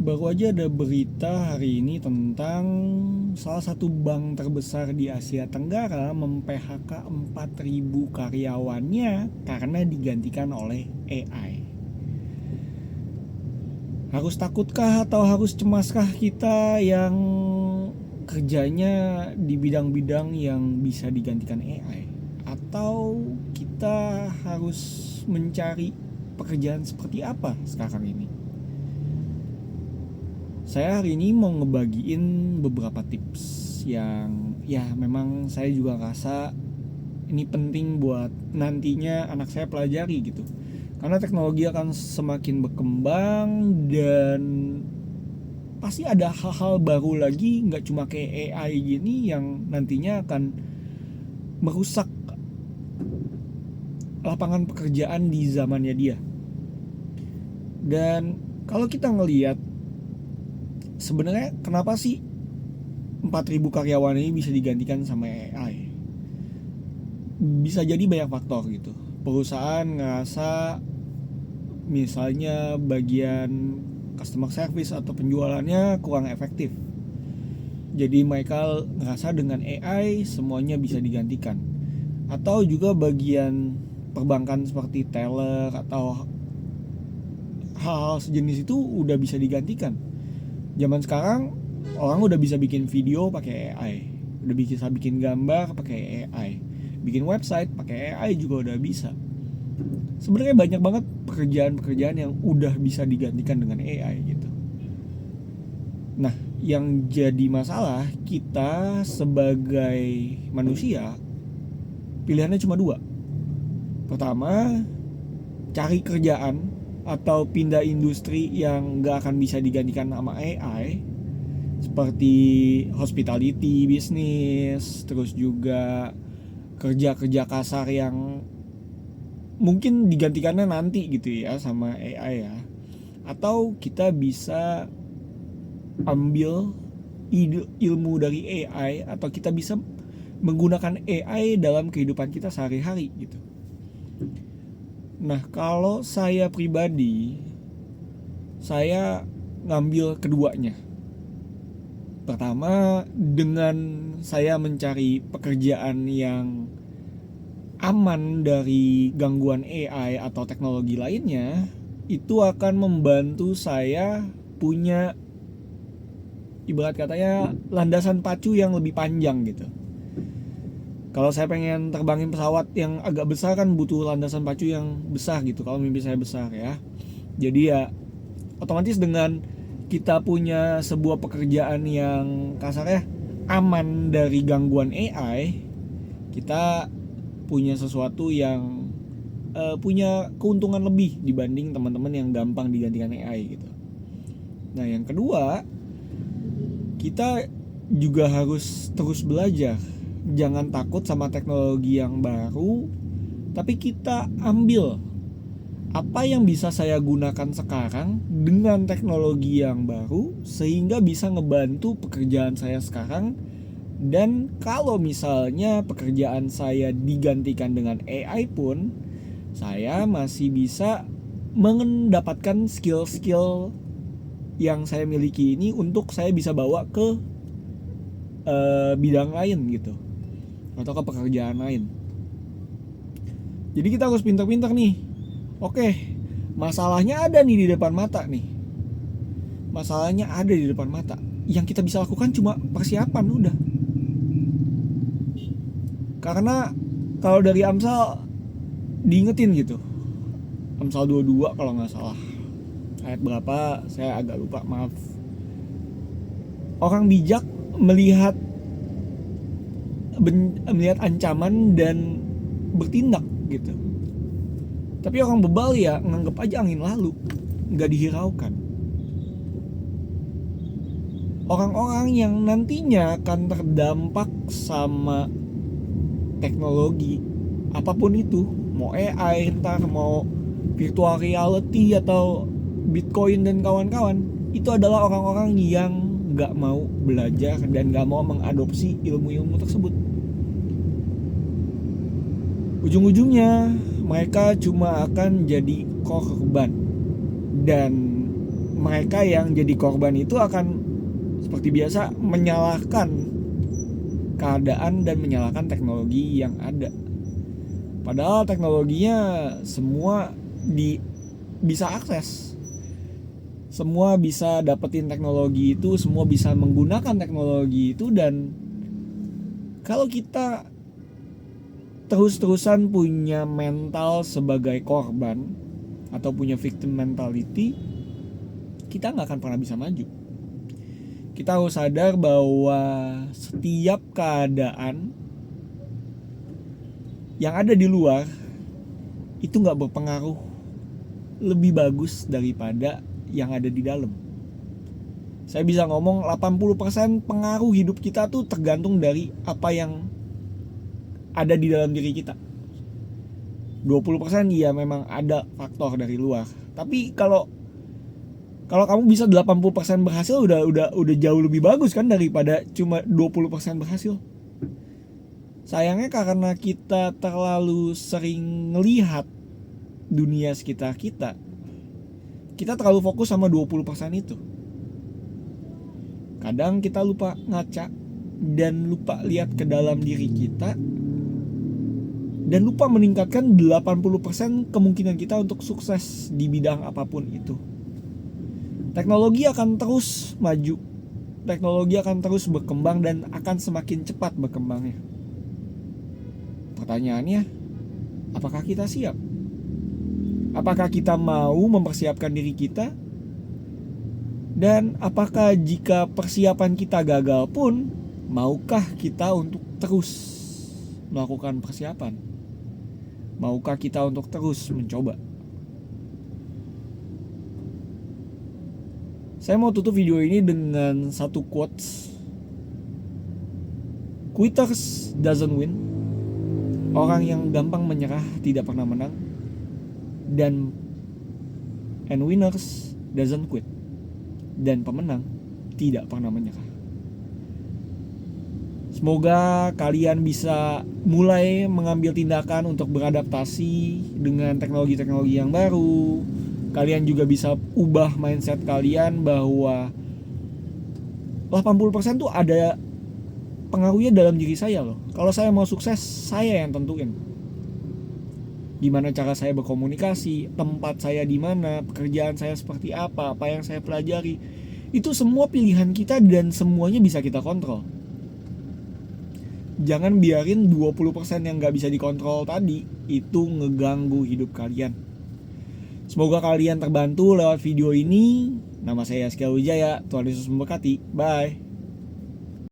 Baru aja ada berita hari ini tentang salah satu bank terbesar di Asia Tenggara mem-PHK 4.000 karyawannya karena digantikan oleh AI. Harus takutkah atau harus cemaskah kita yang kerjanya di bidang-bidang yang bisa digantikan AI? Atau kita harus mencari pekerjaan seperti apa sekarang ini? Saya hari ini mau ngebagiin beberapa tips yang ya memang saya juga rasa ini penting buat nantinya anak saya pelajari gitu. Karena teknologi akan semakin berkembang dan pasti ada hal-hal baru lagi, nggak cuma kayak AI gini yang nantinya akan merusak lapangan pekerjaan di zamannya dia. Dan kalau kita ngelihat sebenarnya kenapa sih 4.000 karyawan ini bisa digantikan sama AI? Bisa jadi banyak faktor gitu. Perusahaan ngerasa misalnya bagian customer service atau penjualannya kurang efektif. Jadi mereka ngerasa dengan AI semuanya bisa digantikan. Atau juga bagian perbankan seperti teller atau hal-hal sejenis itu udah bisa digantikan. Zaman sekarang orang udah bisa bikin video pakai AI, udah bisa bikin gambar pakai AI, bikin website pakai AI juga udah bisa. Sebenarnya banyak banget pekerjaan-pekerjaan yang udah bisa digantikan dengan AI gitu. Nah, yang jadi masalah kita sebagai manusia pilihannya cuma dua. Pertama, cari kerjaan atau pindah industri yang gak akan bisa digantikan sama AI, seperti hospitality bisnis, terus juga kerja-kerja kasar yang mungkin digantikannya nanti gitu ya sama AI ya. Atau kita bisa ambil ilmu dari AI, atau kita bisa menggunakan AI dalam kehidupan kita sehari-hari gitu. Nah, kalau saya pribadi, saya ngambil keduanya. Pertama, dengan saya mencari pekerjaan yang aman dari gangguan AI atau teknologi lainnya, itu akan membantu saya punya ibarat katanya landasan pacu yang lebih panjang gitu. Kalau saya pengen terbangin pesawat yang agak besar kan butuh landasan pacu yang besar gitu, kalau mimpi saya besar ya. Jadi ya otomatis dengan kita punya sebuah pekerjaan yang kasarnya aman dari gangguan AI, kita punya sesuatu yang punya keuntungan lebih dibanding teman-teman yang gampang digantikan AI gitu. Nah, yang kedua, kita juga harus terus belajar. Jangan takut sama teknologi yang baru, tapi kita ambil apa yang bisa saya gunakan sekarang dengan teknologi yang baru sehingga bisa ngebantu pekerjaan saya sekarang. Dan kalau misalnya pekerjaan saya digantikan dengan AI pun, saya masih bisa mendapatkan skill-skill yang saya miliki ini untuk saya bisa bawa ke bidang lain gitu, atau ke pekerjaan lain. Jadi kita harus pintar-pintar nih. Oke, masalahnya ada nih di depan mata nih. Masalahnya ada di depan mata. Yang kita bisa lakukan cuma persiapan udah. Karena kalau dari Amsal diingetin gitu. Amsal 22 kalau nggak salah. Ayat berapa saya agak lupa, maaf. Orang bijak melihat ancaman dan bertindak gitu. Tapi orang bebal ya nganggep aja angin lalu, nggak dihiraukan. Orang-orang yang nantinya akan terdampak sama teknologi apapun itu, mau AI, entar mau virtual reality atau Bitcoin dan kawan-kawan, itu adalah orang-orang yang nggak mau belajar dan nggak mau mengadopsi ilmu-ilmu tersebut. Ujung-ujungnya mereka cuma akan jadi korban. Dan mereka yang jadi korban itu akan seperti biasa menyalahkan keadaan dan menyalahkan teknologi yang ada. Padahal teknologinya semua bisa akses. Semua bisa dapetin teknologi itu, semua bisa menggunakan teknologi itu. Dan kalau kita terus-terusan punya mental sebagai korban atau punya victim mentality, kita gak akan pernah bisa maju. Kita harus sadar bahwa setiap keadaan yang ada di luar itu gak berpengaruh lebih bagus daripada yang ada di dalam. Saya bisa ngomong 80% pengaruh hidup kita tuh tergantung dari apa yang ada di dalam diri kita. 20% ya memang ada faktor dari luar. Tapi kalau kamu bisa 80% berhasil udah jauh lebih bagus kan daripada cuma 20% berhasil. Sayangnya karena kita terlalu sering ngelihat dunia sekitar kita terlalu fokus sama 20% itu. Kadang kita lupa ngaca dan lupa lihat ke dalam diri kita dan lupa meningkatkan 80% kemungkinan kita untuk sukses di bidang apapun itu. Teknologi akan terus maju. Teknologi akan terus berkembang dan akan semakin cepat berkembangnya. Pertanyaannya, apakah kita siap? Apakah kita mau mempersiapkan diri kita? Dan apakah jika persiapan kita gagal pun, maukah kita untuk terus melakukan persiapan? Maukah kita untuk terus mencoba? Saya mau tutup video ini dengan satu quotes. Quitters doesn't win. Orang yang gampang menyerah tidak pernah menang. And winners doesn't quit. Dan pemenang tidak pernah menyerah. Semoga kalian bisa mulai mengambil tindakan untuk beradaptasi dengan teknologi-teknologi yang baru. Kalian juga bisa ubah mindset kalian bahwa 80% tuh ada pengaruhnya dalam diri saya loh. Kalau saya mau sukses, saya yang tentuin. Gimana cara saya berkomunikasi, tempat saya di mana, pekerjaan saya seperti apa yang saya pelajari. Itu semua pilihan kita dan semuanya bisa kita kontrol. Jangan biarin 20% yang gak bisa dikontrol tadi itu ngeganggu hidup kalian. Semoga kalian terbantu lewat video ini. Nama saya Yazkiel Wijaya. Tuhan Yesus memberkati. Bye.